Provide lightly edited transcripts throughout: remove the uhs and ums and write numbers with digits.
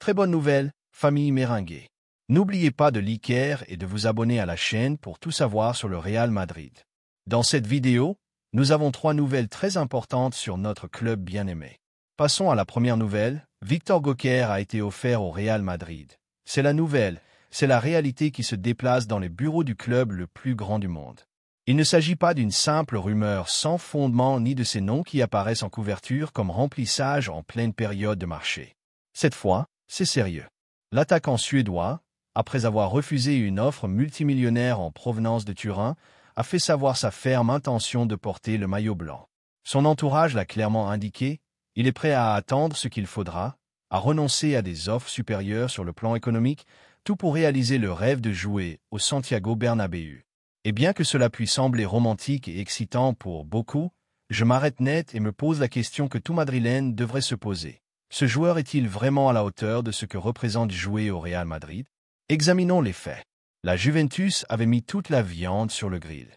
Très bonne nouvelle, famille Merengue. N'oubliez pas de liker et de vous abonner à la chaîne pour tout savoir sur le Real Madrid. Dans cette vidéo, nous avons 3 nouvelles très importantes sur notre club bien-aimé. Passons à la première nouvelle, Victor Gokers a été offert au Real Madrid. C'est la nouvelle, c'est la réalité qui se déplace dans les bureaux du club le plus grand du monde. Il ne s'agit pas d'une simple rumeur sans fondement ni de ces noms qui apparaissent en couverture comme remplissage en pleine période de marché. Cette fois, c'est sérieux. L'attaquant suédois, après avoir refusé une offre multimillionnaire en provenance de Turin, a fait savoir sa ferme intention de porter le maillot blanc. Son entourage l'a clairement indiqué, il est prêt à attendre ce qu'il faudra, à renoncer à des offres supérieures sur le plan économique, tout pour réaliser le rêve de jouer au Santiago Bernabéu. Et bien que cela puisse sembler romantique et excitant pour beaucoup, je m'arrête net et me pose la question que tout Madrilène devrait se poser. Ce joueur est-il vraiment à la hauteur de ce que représente jouer au Real Madrid? Examinons les faits. La Juventus avait mis toute la viande sur le grill.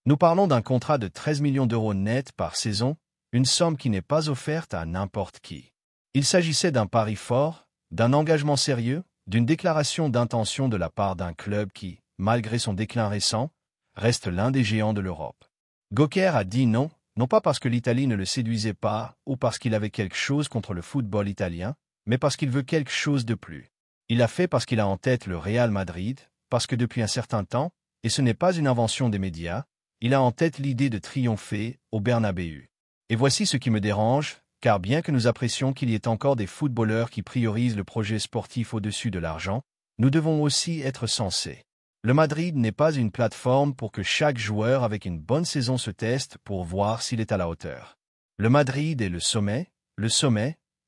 Nous parlons d'un contrat de 13 millions d'euros net par saison, une somme qui n'est pas offerte à n'importe qui. Il s'agissait d'un pari fort, d'un engagement sérieux, d'une déclaration d'intention de la part d'un club qui, malgré son déclin récent, reste l'un des géants de l'Europe. Gokers a dit non, non pas parce que l'Italie ne le séduisait pas ou parce qu'il avait quelque chose contre le football italien, mais parce qu'il veut quelque chose de plus. Il l'a fait parce qu'il a en tête le Real Madrid, parce que depuis un certain temps, et ce n'est pas une invention des médias, il a en tête l'idée de triompher au Bernabéu. Et voici ce qui me dérange, car bien que nous apprécions qu'il y ait encore des footballeurs qui priorisent le projet sportif au-dessus de l'argent, nous devons aussi être sensés. Le Madrid n'est pas une plateforme pour que chaque joueur avec une bonne saison se teste pour voir s'il est à la hauteur. Le Madrid est le sommet,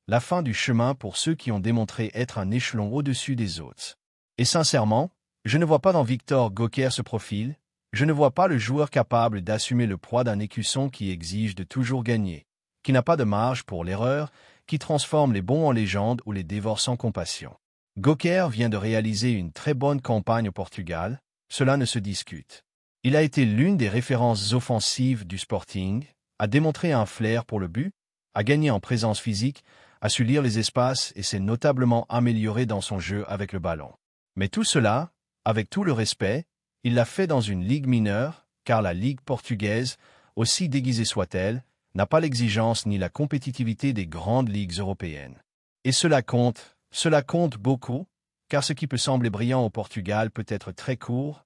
la fin du chemin pour ceux qui ont démontré être un échelon au-dessus des autres. Et sincèrement, je ne vois pas dans Victor Gokers ce profil, je ne vois pas le joueur capable d'assumer le poids d'un écusson qui exige de toujours gagner, qui n'a pas de marge pour l'erreur, qui transforme les bons en légendes ou les dévore sans compassion. Gokers vient de réaliser une très bonne campagne au Portugal, cela ne se discute. Il a été l'une des références offensives du Sporting, a démontré un flair pour le but, a gagné en présence physique, a su lire les espaces et s'est notablement amélioré dans son jeu avec le ballon. Mais tout cela, avec tout le respect, il l'a fait dans une ligue mineure, car la ligue portugaise, aussi déguisée soit-elle, n'a pas l'exigence ni la compétitivité des grandes ligues européennes. Et cela compte beaucoup, car ce qui peut sembler brillant au Portugal peut être très court,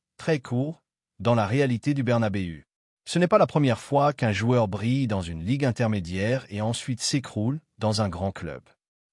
dans la réalité du Bernabéu. Ce n'est pas la première fois qu'un joueur brille dans une ligue intermédiaire et ensuite s'écroule dans un grand club.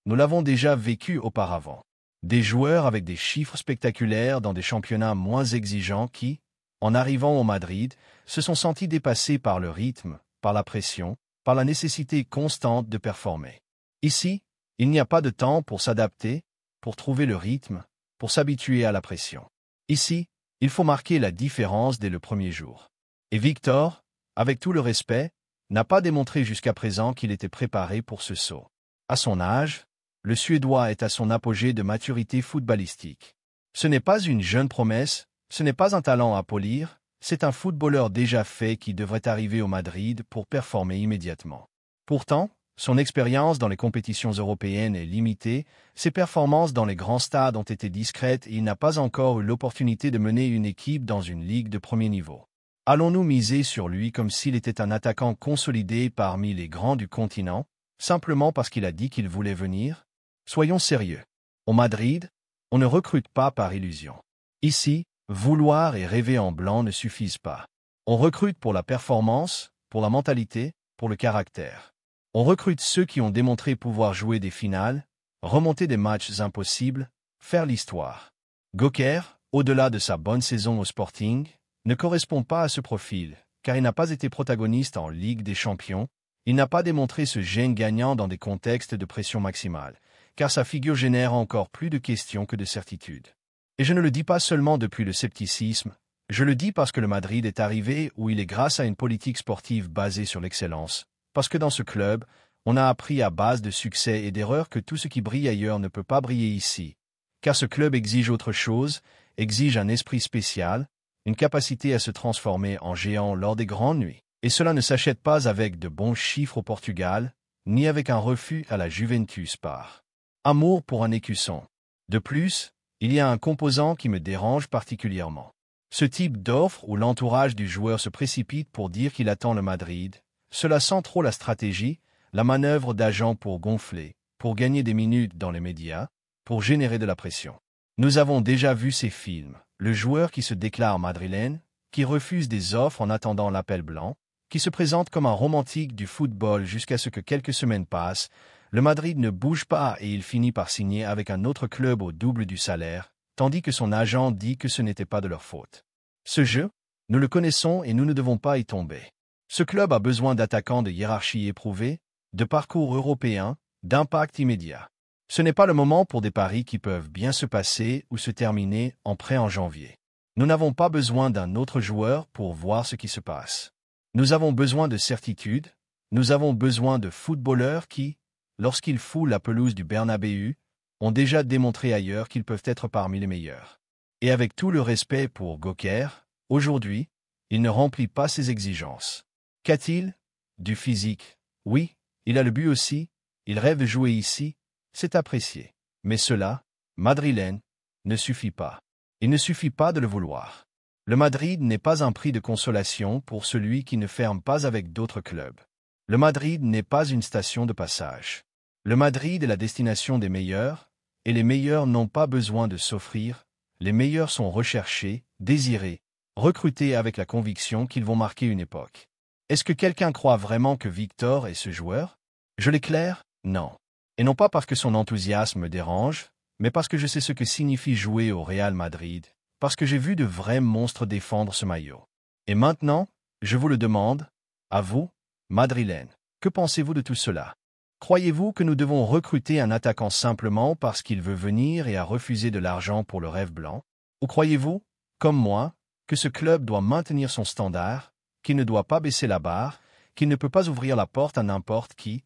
Nous l'avons déjà vécu auparavant. Des joueurs avec des chiffres spectaculaires dans des championnats moins exigeants qui, en arrivant au Madrid, se sont sentis dépassés par le rythme, par la pression, par la nécessité constante de performer. Ici, il n'y a pas de temps pour s'adapter, pour trouver le rythme, pour s'habituer à la pression. Ici, il faut marquer la différence dès le premier jour. Et Victor, avec tout le respect, n'a pas démontré jusqu'à présent qu'il était préparé pour ce saut. À son âge, le Suédois est à son apogée de maturité footballistique. Ce n'est pas une jeune promesse, ce n'est pas un talent à polir, c'est un footballeur déjà fait qui devrait arriver au Madrid pour performer immédiatement. Pourtant, son expérience dans les compétitions européennes est limitée, ses performances dans les grands stades ont été discrètes et il n'a pas encore eu l'opportunité de mener une équipe dans une ligue de premier niveau. Allons-nous miser sur lui comme s'il était un attaquant consolidé parmi les grands du continent, simplement parce qu'il a dit qu'il voulait venir? Soyons sérieux. Au Madrid, on ne recrute pas par illusion. Ici, vouloir et rêver en blanc ne suffisent pas. On recrute pour la performance, pour la mentalité, pour le caractère. On recrute ceux qui ont démontré pouvoir jouer des finales, remonter des matchs impossibles, faire l'histoire. Gokers, au-delà de sa bonne saison au Sporting, ne correspond pas à ce profil, car il n'a pas été protagoniste en Ligue des Champions, il n'a pas démontré ce gène gagnant dans des contextes de pression maximale, car sa figure génère encore plus de questions que de certitudes. Et je ne le dis pas seulement depuis le scepticisme, je le dis parce que le Madrid est arrivé où il est grâce à une politique sportive basée sur l'excellence, parce que dans ce club, on a appris à base de succès et d'erreurs que tout ce qui brille ailleurs ne peut pas briller ici, car ce club exige autre chose, exige un esprit spécial, une capacité à se transformer en géant lors des grandes nuits. Et cela ne s'achète pas avec de bons chiffres au Portugal, ni avec un refus à la Juventus par amour pour un écusson. De plus, il y a un composant qui me dérange particulièrement. Ce type d'offre où l'entourage du joueur se précipite pour dire qu'il attend le Madrid, cela sent trop la stratégie, la manœuvre d'agent pour gonfler, pour gagner des minutes dans les médias, pour générer de la pression. Nous avons déjà vu ces films, le joueur qui se déclare madrilène, qui refuse des offres en attendant l'appel blanc, qui se présente comme un romantique du football jusqu'à ce que quelques semaines passent, le Madrid ne bouge pas et il finit par signer avec un autre club au double du salaire, tandis que son agent dit que ce n'était pas de leur faute. Ce jeu, nous le connaissons et nous ne devons pas y tomber. Ce club a besoin d'attaquants de hiérarchie éprouvée, de parcours européens, d'impact immédiat. Ce n'est pas le moment pour des paris qui peuvent bien se passer ou se terminer en prêt en janvier. Nous n'avons pas besoin d'un autre joueur pour voir ce qui se passe. Nous avons besoin de certitude, nous avons besoin de footballeurs qui, lorsqu'ils foulent la pelouse du Bernabéu, ont déjà démontré ailleurs qu'ils peuvent être parmi les meilleurs. Et avec tout le respect pour Goker, aujourd'hui, il ne remplit pas ses exigences. Qu'a-t-il? Du physique. Oui, il a le but aussi, il rêve de jouer ici, c'est apprécié. Mais cela, madrilène, ne suffit pas. Il ne suffit pas de le vouloir. Le Madrid n'est pas un prix de consolation pour celui qui ne ferme pas avec d'autres clubs. Le Madrid n'est pas une station de passage. Le Madrid est la destination des meilleurs, et les meilleurs n'ont pas besoin de s'offrir, les meilleurs sont recherchés, désirés, recrutés avec la conviction qu'ils vont marquer une époque. Est-ce que quelqu'un croit vraiment que Victor est ce joueur? Je l'éclaire? Non. Et non pas parce que son enthousiasme me dérange, mais parce que je sais ce que signifie jouer au Real Madrid, parce que j'ai vu de vrais monstres défendre ce maillot. Et maintenant, je vous le demande, à vous, madrilène, que pensez-vous de tout cela? Croyez-vous que nous devons recruter un attaquant simplement parce qu'il veut venir et a refusé de l'argent pour le rêve blanc? Ou croyez-vous, comme moi, que ce club doit maintenir son standard, qu'il ne doit pas baisser la barre, qu'il ne peut pas ouvrir la porte à n'importe qui,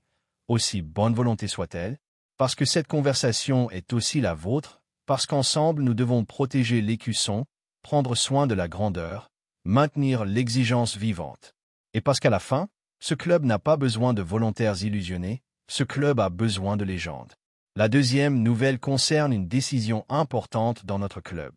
aussi bonne volonté soit-elle, parce que cette conversation est aussi la vôtre, parce qu'ensemble nous devons protéger l'écusson, prendre soin de la grandeur, maintenir l'exigence vivante. Et parce qu'à la fin, ce club n'a pas besoin de volontaires illusionnés, ce club a besoin de légendes. La deuxième nouvelle concerne une décision importante dans notre club.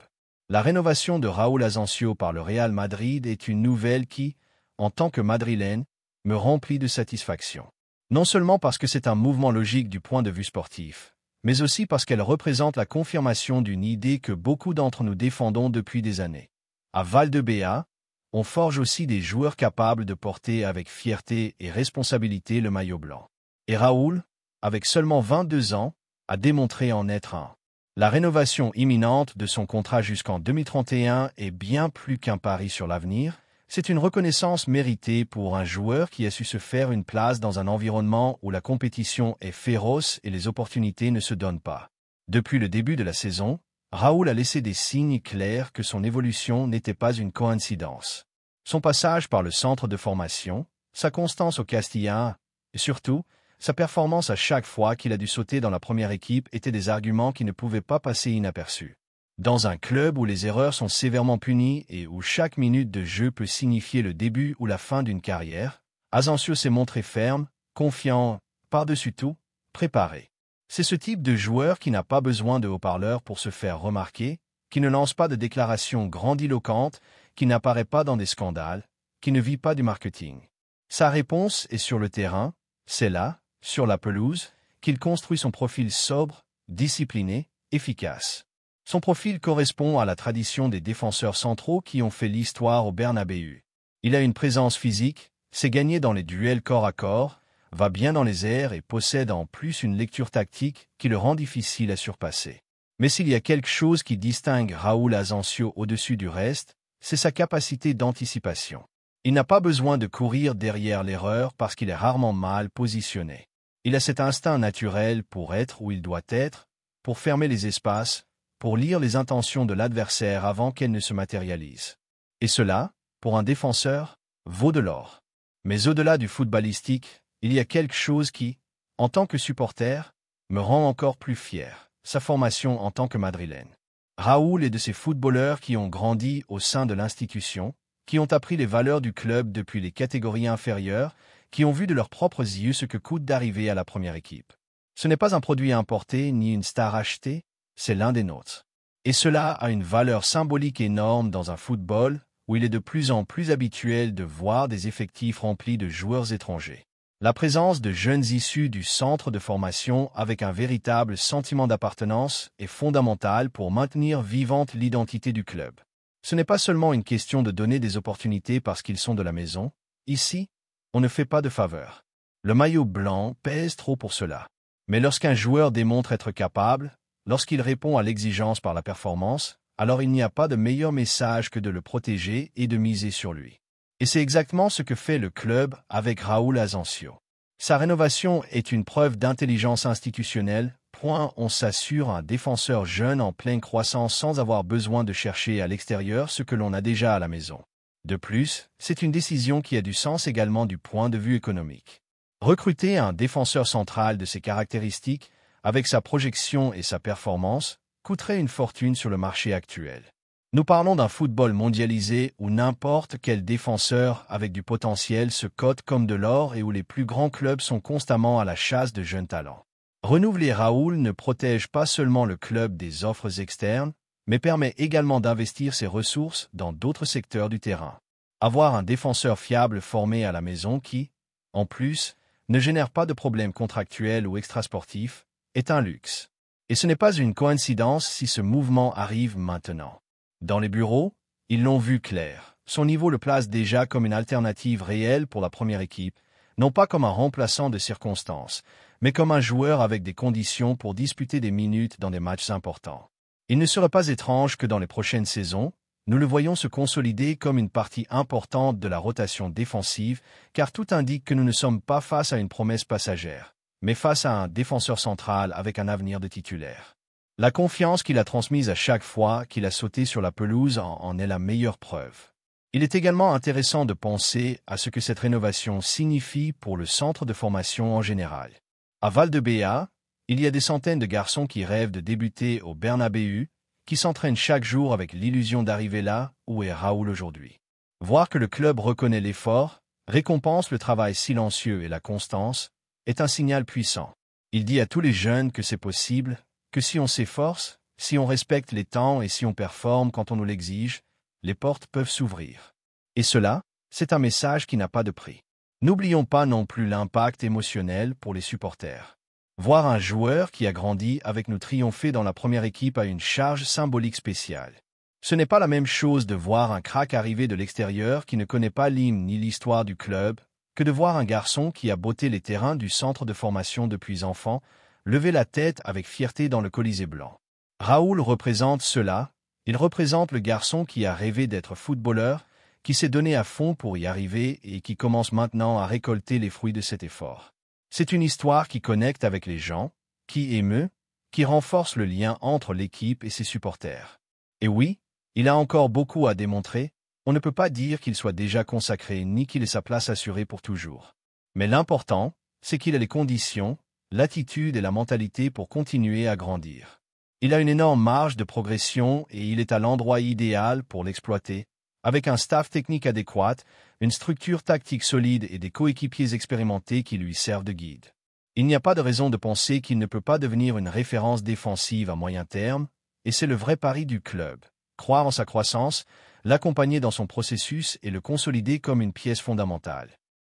La rénovation de Raúl Asensio par le Real Madrid est une nouvelle qui, en tant que madrilène, me remplit de satisfaction. Non seulement parce que c'est un mouvement logique du point de vue sportif, mais aussi parce qu'elle représente la confirmation d'une idée que beaucoup d'entre nous défendons depuis des années. À Valdebea, on forge aussi des joueurs capables de porter avec fierté et responsabilité le maillot blanc. Et Raúl, avec seulement 22 ans, a démontré en être un. La rénovation imminente de son contrat jusqu'en 2031 est bien plus qu'un pari sur l'avenir, c'est une reconnaissance méritée pour un joueur qui a su se faire une place dans un environnement où la compétition est féroce et les opportunités ne se donnent pas. Depuis le début de la saison, Raúl a laissé des signes clairs que son évolution n'était pas une coïncidence. Son passage par le centre de formation, sa constance au Castilla, et surtout, sa performance à chaque fois qu'il a dû sauter dans la première équipe étaient des arguments qui ne pouvaient pas passer inaperçus. Dans un club où les erreurs sont sévèrement punies et où chaque minute de jeu peut signifier le début ou la fin d'une carrière, Asensio s'est montré ferme, confiant, par-dessus tout, préparé. C'est ce type de joueur qui n'a pas besoin de haut-parleurs pour se faire remarquer, qui ne lance pas de déclarations grandiloquentes, qui n'apparaît pas dans des scandales, qui ne vit pas du marketing. Sa réponse est sur le terrain, c'est là, sur la pelouse, qu'il construit son profil sobre, discipliné, efficace. Son profil correspond à la tradition des défenseurs centraux qui ont fait l'histoire au Bernabéu. Il a une présence physique, sait gagner dans les duels corps à corps, va bien dans les airs et possède en plus une lecture tactique qui le rend difficile à surpasser. Mais s'il y a quelque chose qui distingue Raúl Asensio au-dessus du reste, c'est sa capacité d'anticipation. Il n'a pas besoin de courir derrière l'erreur parce qu'il est rarement mal positionné. Il a cet instinct naturel pour être où il doit être, pour fermer les espaces, pour lire les intentions de l'adversaire avant qu'elles ne se matérialisent. Et cela, pour un défenseur, vaut de l'or. Mais au-delà du footballistique, il y a quelque chose qui, en tant que supporter, me rend encore plus fier, sa formation en tant que madrilène. Raúl est de ces footballeurs qui ont grandi au sein de l'institution, qui ont appris les valeurs du club depuis les catégories inférieures, qui ont vu de leurs propres yeux ce que coûte d'arriver à la première équipe. Ce n'est pas un produit importé ni une star achetée, c'est l'un des nôtres. Et cela a une valeur symbolique énorme dans un football où il est de plus en plus habituel de voir des effectifs remplis de joueurs étrangers. La présence de jeunes issus du centre de formation avec un véritable sentiment d'appartenance est fondamentale pour maintenir vivante l'identité du club. Ce n'est pas seulement une question de donner des opportunités parce qu'ils sont de la maison. Ici, on ne fait pas de faveur. Le maillot blanc pèse trop pour cela. Mais lorsqu'un joueur démontre être capable, lorsqu'il répond à l'exigence par la performance, alors il n'y a pas de meilleur message que de le protéger et de miser sur lui. Et c'est exactement ce que fait le club avec Raúl Asensio. Sa rénovation est une preuve d'intelligence institutionnelle. On s'assure un défenseur jeune en pleine croissance sans avoir besoin de chercher à l'extérieur ce que l'on a déjà à la maison. De plus, c'est une décision qui a du sens également du point de vue économique. Recruter un défenseur central de ces caractéristiques, avec sa projection et sa performance, coûterait une fortune sur le marché actuel. Nous parlons d'un football mondialisé où n'importe quel défenseur avec du potentiel se cote comme de l'or et où les plus grands clubs sont constamment à la chasse de jeunes talents. Renouveler Raúl ne protège pas seulement le club des offres externes, mais permet également d'investir ses ressources dans d'autres secteurs du terrain. Avoir un défenseur fiable formé à la maison qui, en plus, ne génère pas de problèmes contractuels ou extrasportifs, est un luxe. Et ce n'est pas une coïncidence si ce mouvement arrive maintenant. Dans les bureaux, ils l'ont vu clair. Son niveau le place déjà comme une alternative réelle pour la première équipe, non pas comme un remplaçant de circonstances, mais comme un joueur avec des conditions pour disputer des minutes dans des matchs importants. Il ne serait pas étrange que dans les prochaines saisons, nous le voyons se consolider comme une partie importante de la rotation défensive, car tout indique que nous ne sommes pas face à une promesse passagère, mais face à un défenseur central avec un avenir de titulaire. La confiance qu'il a transmise à chaque fois qu'il a sauté sur la pelouse en est la meilleure preuve. Il est également intéressant de penser à ce que cette rénovation signifie pour le centre de formation en général. À Valdebea, il y a des centaines de garçons qui rêvent de débuter au Bernabéu, qui s'entraînent chaque jour avec l'illusion d'arriver là où est Raúl aujourd'hui. Voir que le club reconnaît l'effort, récompense le travail silencieux et la constance, est un signal puissant. Il dit à tous les jeunes que c'est possible, que si on s'efforce, si on respecte les temps et si on performe quand on nous l'exige, les portes peuvent s'ouvrir. Et cela, c'est un message qui n'a pas de prix. N'oublions pas non plus l'impact émotionnel pour les supporters. Voir un joueur qui a grandi avec nous triompher dans la première équipe a une charge symbolique spéciale. Ce n'est pas la même chose de voir un crack arriver de l'extérieur qui ne connaît pas l'hymne ni l'histoire du club, que de voir un garçon qui a botté les terrains du centre de formation depuis enfant, lever la tête avec fierté dans le Colisée blanc. Raúl représente cela, il représente le garçon qui a rêvé d'être footballeur, qui s'est donné à fond pour y arriver et qui commence maintenant à récolter les fruits de cet effort. C'est une histoire qui connecte avec les gens, qui émeut, qui renforce le lien entre l'équipe et ses supporters. Et oui, il a encore beaucoup à démontrer, on ne peut pas dire qu'il soit déjà consacré ni qu'il ait sa place assurée pour toujours. Mais l'important, c'est qu'il a les conditions, l'attitude et la mentalité pour continuer à grandir. Il a une énorme marge de progression et il est à l'endroit idéal pour l'exploiter, avec un staff technique adéquat, une structure tactique solide et des coéquipiers expérimentés qui lui servent de guide. Il n'y a pas de raison de penser qu'il ne peut pas devenir une référence défensive à moyen terme, et c'est le vrai pari du club. Croire en sa croissance, l'accompagner dans son processus et le consolider comme une pièce fondamentale.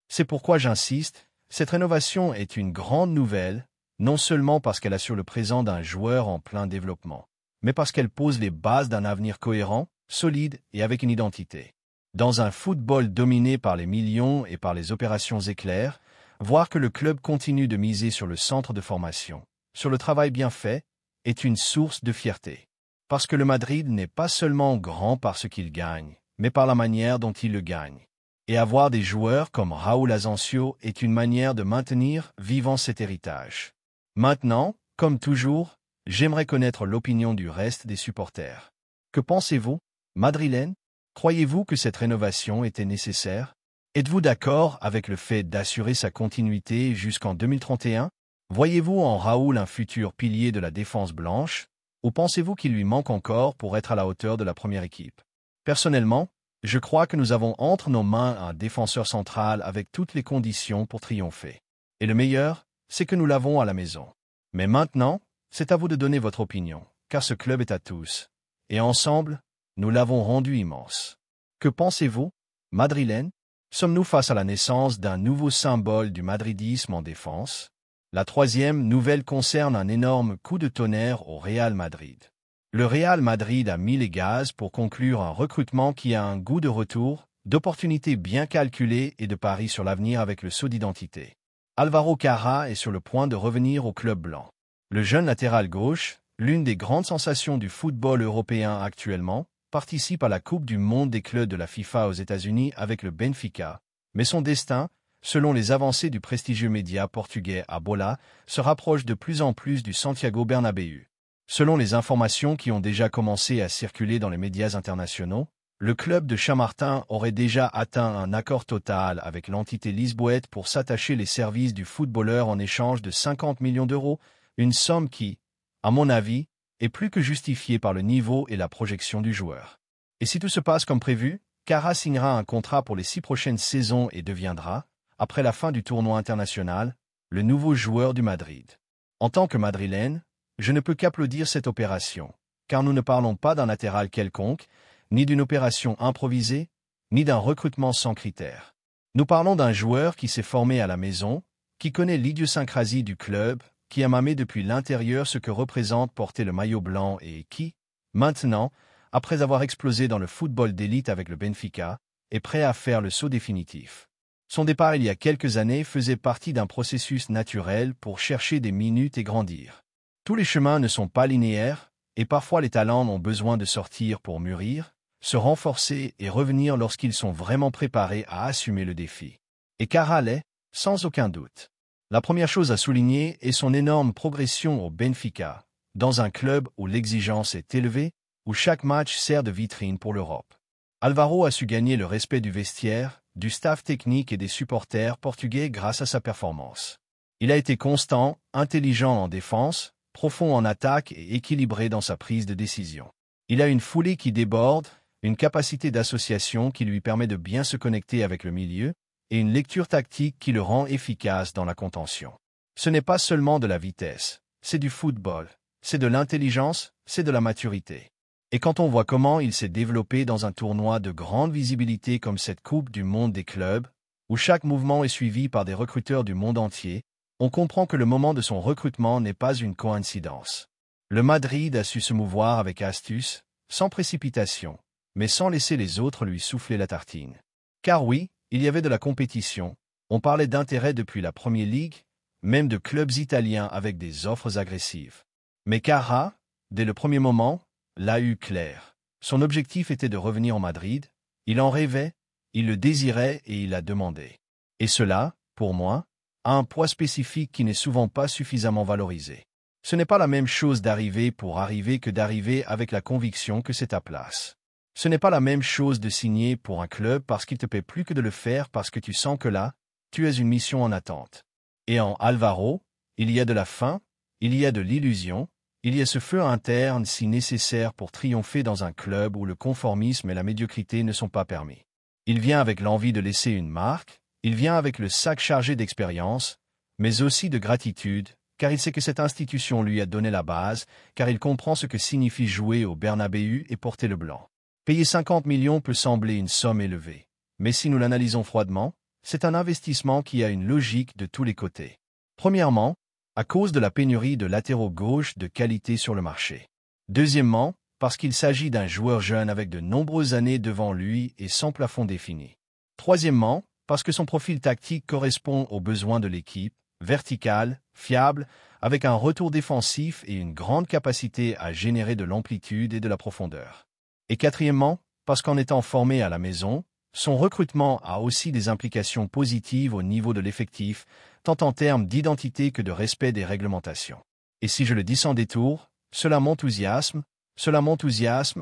C'est pourquoi j'insiste, cette rénovation est une grande nouvelle, non seulement parce qu'elle assure le présent d'un joueur en plein développement, mais parce qu'elle pose les bases d'un avenir cohérent, solide et avec une identité. Dans un football dominé par les millions et par les opérations éclairs, voir que le club continue de miser sur le centre de formation, sur le travail bien fait, est une source de fierté. Parce que le Madrid n'est pas seulement grand par ce qu'il gagne, mais par la manière dont il le gagne. Et avoir des joueurs comme Raúl Asensio est une manière de maintenir vivant cet héritage. Maintenant, comme toujours, j'aimerais connaître l'opinion du reste des supporters. Que pensez-vous, Madrilène? Croyez-vous que cette rénovation était nécessaire? Êtes-vous d'accord avec le fait d'assurer sa continuité jusqu'en 2031? Voyez-vous en Raúl un futur pilier de la défense blanche? Ou pensez-vous qu'il lui manque encore pour être à la hauteur de la première équipe? Personnellement, je crois que nous avons entre nos mains un défenseur central avec toutes les conditions pour triompher. Et le meilleur, c'est que nous l'avons à la maison. Mais maintenant, c'est à vous de donner votre opinion. car ce club est à tous. Et ensemble, nous l'avons rendu immense. Que pensez-vous, Madrilène? Sommes-nous face à la naissance d'un nouveau symbole du madridisme en défense? La troisième nouvelle concerne un énorme coup de tonnerre au Real Madrid. Le Real Madrid a mis les gaz pour conclure un recrutement qui a un goût de retour, d'opportunités bien calculées et de paris sur l'avenir avec le saut d'identité. Álvaro Carrà est sur le point de revenir au club blanc. Le jeune latéral gauche, l'une des grandes sensations du football européen actuellement, participe à la Coupe du monde des clubs de la FIFA aux États-Unis avec le Benfica, mais son destin, selon les avancées du prestigieux média portugais A Bola, se rapproche de plus en plus du Santiago Bernabéu. Selon les informations qui ont déjà commencé à circuler dans les médias internationaux, le club de Chamartin aurait déjà atteint un accord total avec l'entité lisboète pour s'attacher les services du footballeur en échange de 50 millions d'euros, une somme qui, à mon avis, est plus que justifiée par le niveau et la projection du joueur. Et si tout se passe comme prévu, Carrà signera un contrat pour les 6 prochaines saisons et deviendra, après la fin du tournoi international, le nouveau joueur du Madrid. En tant que Madrilène, je ne peux qu'applaudir cette opération, car nous ne parlons pas d'un latéral quelconque, ni d'une opération improvisée, ni d'un recrutement sans critères. Nous parlons d'un joueur qui s'est formé à la maison, qui connaît l'idiosyncrasie du club, qui a mamé depuis l'intérieur ce que représente porter le maillot blanc et qui, maintenant, après avoir explosé dans le football d'élite avec le Benfica, est prêt à faire le saut définitif. Son départ il y a quelques années faisait partie d'un processus naturel pour chercher des minutes et grandir. Tous les chemins ne sont pas linéaires, et parfois les talents ont besoin de sortir pour mûrir, se renforcer et revenir lorsqu'ils sont vraiment préparés à assumer le défi. Et Carrà l'est, sans aucun doute. La première chose à souligner est son énorme progression au Benfica, dans un club où l'exigence est élevée, où chaque match sert de vitrine pour l'Europe. Álvaro a su gagner le respect du vestiaire, du staff technique et des supporters portugais grâce à sa performance. Il a été constant, intelligent en défense, profond en attaque et équilibré dans sa prise de décision. Il a une foulée qui déborde, une capacité d'association qui lui permet de bien se connecter avec le milieu, et une lecture tactique qui le rend efficace dans la contention. Ce n'est pas seulement de la vitesse, c'est du football, c'est de l'intelligence, c'est de la maturité. Et quand on voit comment il s'est développé dans un tournoi de grande visibilité comme cette Coupe du monde des clubs, où chaque mouvement est suivi par des recruteurs du monde entier, on comprend que le moment de son recrutement n'est pas une coïncidence. Le Madrid a su se mouvoir avec astuce, sans précipitation, mais sans laisser les autres lui souffler la tartine. Car oui, il y avait de la compétition, on parlait d'intérêt depuis la Premier League, même de clubs italiens avec des offres agressives. Mais Carrà, dès le premier moment, l'a eu clair. Son objectif était de revenir en Madrid, il en rêvait, il le désirait et il l'a demandé. Et cela, pour moi, a un poids spécifique qui n'est souvent pas suffisamment valorisé. Ce n'est pas la même chose d'arriver pour arriver que d'arriver avec la conviction que c'est ta place. Ce n'est pas la même chose de signer pour un club parce qu'il te paie plus que de le faire parce que tu sens que là, tu es une mission en attente. Et en Álvaro, il y a de la faim, il y a de l'illusion, il y a ce feu interne si nécessaire pour triompher dans un club où le conformisme et la médiocrité ne sont pas permis. Il vient avec l'envie de laisser une marque, il vient avec le sac chargé d'expérience, mais aussi de gratitude, car il sait que cette institution lui a donné la base, car il comprend ce que signifie jouer au Bernabéu et porter le blanc. Payer 50 millions peut sembler une somme élevée, mais si nous l'analysons froidement, c'est un investissement qui a une logique de tous les côtés. Premièrement, à cause de la pénurie de latéraux gauche de qualité sur le marché. Deuxièmement, parce qu'il s'agit d'un joueur jeune avec de nombreuses années devant lui et sans plafond défini. Troisièmement, parce que son profil tactique correspond aux besoins de l'équipe, vertical, fiable, avec un retour défensif et une grande capacité à générer de l'amplitude et de la profondeur. Et quatrièmement, parce qu'en étant formé à la maison, son recrutement a aussi des implications positives au niveau de l'effectif, tant en termes d'identité que de respect des réglementations. Et si je le dis sans détour, cela m'enthousiasme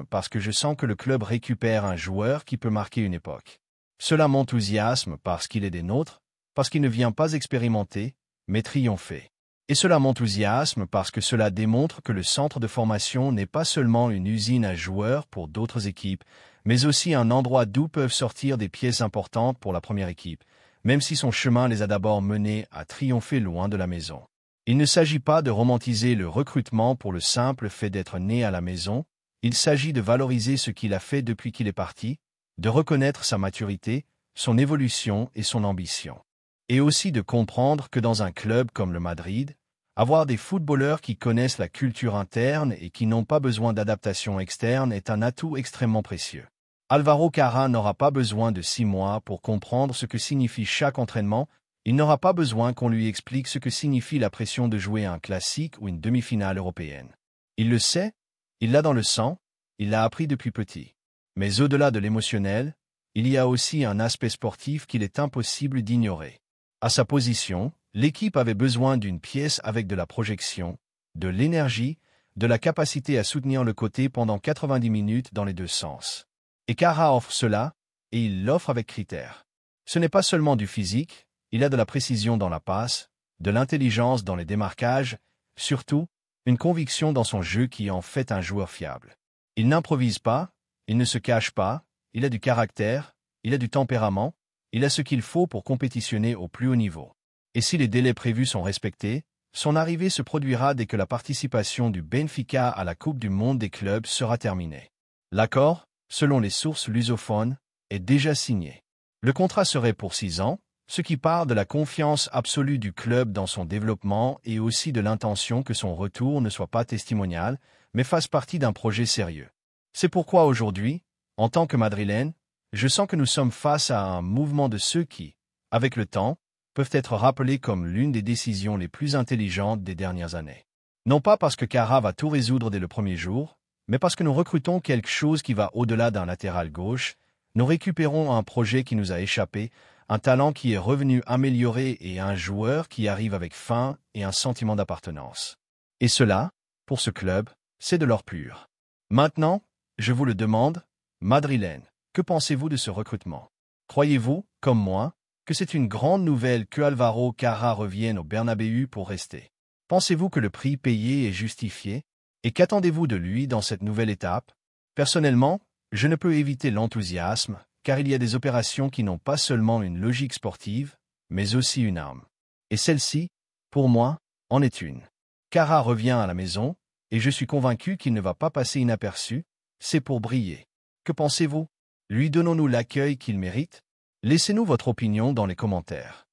parce que je sens que le club récupère un joueur qui peut marquer une époque. Cela m'enthousiasme parce qu'il est des nôtres, parce qu'il ne vient pas expérimenter, mais triompher. Et cela m'enthousiasme parce que cela démontre que le centre de formation n'est pas seulement une usine à joueurs pour d'autres équipes, mais aussi un endroit d'où peuvent sortir des pièces importantes pour la première équipe, même si son chemin les a d'abord menés à triompher loin de la maison. Il ne s'agit pas de romantiser le recrutement pour le simple fait d'être né à la maison, il s'agit de valoriser ce qu'il a fait depuis qu'il est parti, de reconnaître sa maturité, son évolution et son ambition. Et aussi de comprendre que dans un club comme le Madrid, avoir des footballeurs qui connaissent la culture interne et qui n'ont pas besoin d'adaptation externe est un atout extrêmement précieux. Álvaro Carrà n'aura pas besoin de 6 mois pour comprendre ce que signifie chaque entraînement, il n'aura pas besoin qu'on lui explique ce que signifie la pression de jouer un classique ou une demi-finale européenne. Il le sait, il l'a dans le sang, il l'a appris depuis petit. Mais au-delà de l'émotionnel, il y a aussi un aspect sportif qu'il est impossible d'ignorer. À sa position, l'équipe avait besoin d'une pièce avec de la projection, de l'énergie, de la capacité à soutenir le côté pendant 90 minutes dans les deux sens. Et Carrà offre cela, et il l'offre avec critère. Ce n'est pas seulement du physique, il a de la précision dans la passe, de l'intelligence dans les démarquages, surtout, une conviction dans son jeu qui en fait un joueur fiable. Il n'improvise pas, il ne se cache pas, il a du caractère, il a du tempérament, il a ce qu'il faut pour compétitionner au plus haut niveau. Et si les délais prévus sont respectés, son arrivée se produira dès que la participation du Benfica à la Coupe du Monde des clubs sera terminée. L'accord, selon les sources lusophones, est déjà signé. Le contrat serait pour 6 ans, ce qui part de la confiance absolue du club dans son développement et aussi de l'intention que son retour ne soit pas testimonial, mais fasse partie d'un projet sérieux. C'est pourquoi aujourd'hui, en tant que Madrilène, je sens que nous sommes face à un mouvement de ceux qui, avec le temps, peuvent être rappelés comme l'une des décisions les plus intelligentes des dernières années. Non pas parce que Carrà va tout résoudre dès le premier jour, mais parce que nous recrutons quelque chose qui va au-delà d'un latéral gauche, nous récupérons un projet qui nous a échappé, un talent qui est revenu amélioré et un joueur qui arrive avec faim et un sentiment d'appartenance. Et cela, pour ce club, c'est de l'or pur. Maintenant, je vous le demande, Madrilène, que pensez-vous de ce recrutement? Croyez-vous, comme moi, que c'est une grande nouvelle que Álvaro Carrà revienne au Bernabéu pour rester? Pensez-vous que le prix payé est justifié? Et qu'attendez-vous de lui dans cette nouvelle étape? Personnellement, je ne peux éviter l'enthousiasme, car il y a des opérations qui n'ont pas seulement une logique sportive, mais aussi une âme. Et celle-ci, pour moi, en est une. Carrà revient à la maison, et je suis convaincu qu'il ne va pas passer inaperçu, c'est pour briller. Que pensez-vous? Lui donnons-nous l'accueil qu'il mérite? Laissez-nous votre opinion dans les commentaires.